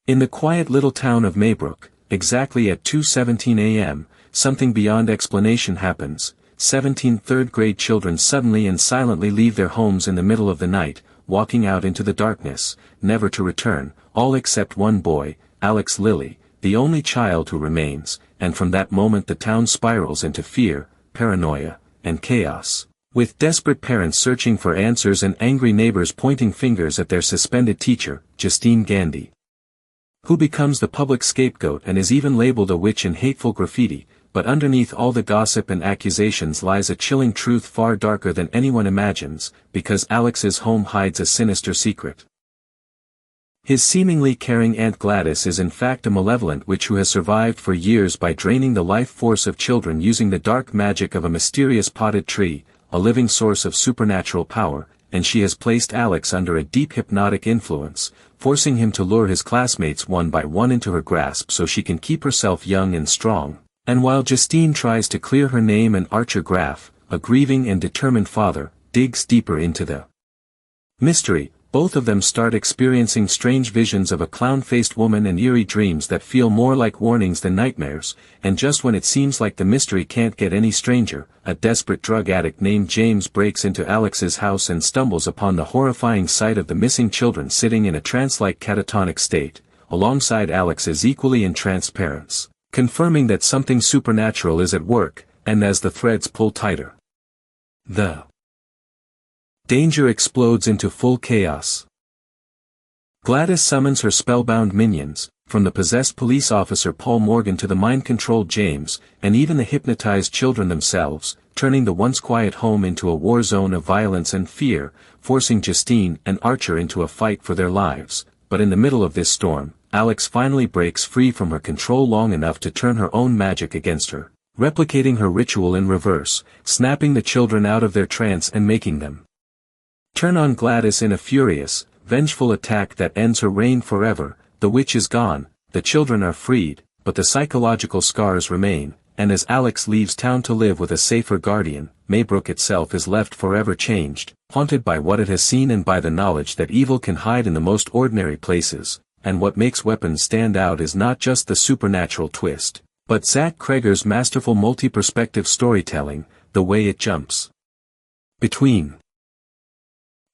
In the quiet little town of Maybrook, exactly at 2:17 a.m., something beyond explanation happens. 17 third-grade children suddenly and silently leave their homes in the middle of the night, walking out into the darkness, never to return, all except one boy, Alex Lilly, the only child who remains, and from that moment the town spirals into fear, paranoia, and chaos, with desperate parents searching for answers and angry neighbors pointing fingers at their suspended teacher, Justine Gandy, who becomes the public scapegoat and is even labeled a witch in hateful graffiti. But underneath all the gossip and accusations lies a chilling truth far darker than anyone imagines, because Alex's home hides a sinister secret. His seemingly caring Aunt Gladys is in fact a malevolent witch who has survived for years by draining the life force of children using the dark magic of a mysterious potted tree, a living source of supernatural power, and she has placed Alex under a deep hypnotic influence, forcing him to lure his classmates one by one into her grasp so she can keep herself young and strong. And while Justine tries to clear her name, and Archer Graff, a grieving and determined father, digs deeper into the mystery, both of them start experiencing strange visions of a clown-faced woman and eerie dreams that feel more like warnings than nightmares, and just when it seems like the mystery can't get any stranger, a desperate drug addict named James breaks into Alex's house and stumbles upon the horrifying sight of the missing children sitting in a trance-like catatonic state, alongside Alex's equally entranced parents, confirming that something supernatural is at work, and as the threads pull tighter, the danger explodes into full chaos. Gladys summons her spellbound minions, from the possessed police officer Paul Morgan to the mind-controlled James, and even the hypnotized children themselves, turning the once quiet home into a war zone of violence and fear, forcing Justine and Archer into a fight for their lives. But in the middle of this storm, Alex finally breaks free from her control long enough to turn her own magic against her, replicating her ritual in reverse, snapping the children out of their trance and making them turn on Gladys in a furious, vengeful attack that ends her reign forever. The witch is gone, the children are freed, but the psychological scars remain, and as Alex leaves town to live with a safer guardian, Maybrook itself is left forever changed, haunted by what it has seen and by the knowledge that evil can hide in the most ordinary places. And what makes Weapons stand out is not just the supernatural twist, but Zach Cregger's masterful multi-perspective storytelling, the way it jumps between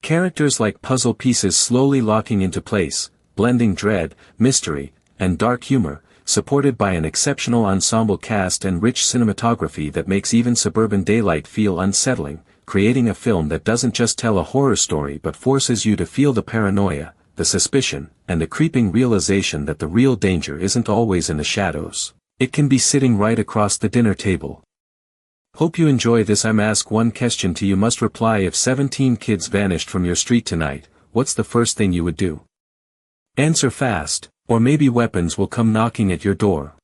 characters like puzzle pieces slowly locking into place, blending dread, mystery, and dark humor, supported by an exceptional ensemble cast and rich cinematography that makes even suburban daylight feel unsettling, creating a film that doesn't just tell a horror story but forces you to feel the paranoia, the suspicion, and the creeping realization that the real danger isn't always in the shadows. It can be sitting right across the dinner table. Hope you enjoy this. I'm ask one question to you must reply. If 17 kids vanished from your street tonight, what's the first thing you would do? Answer fast, or maybe Weapons will come knocking at your door.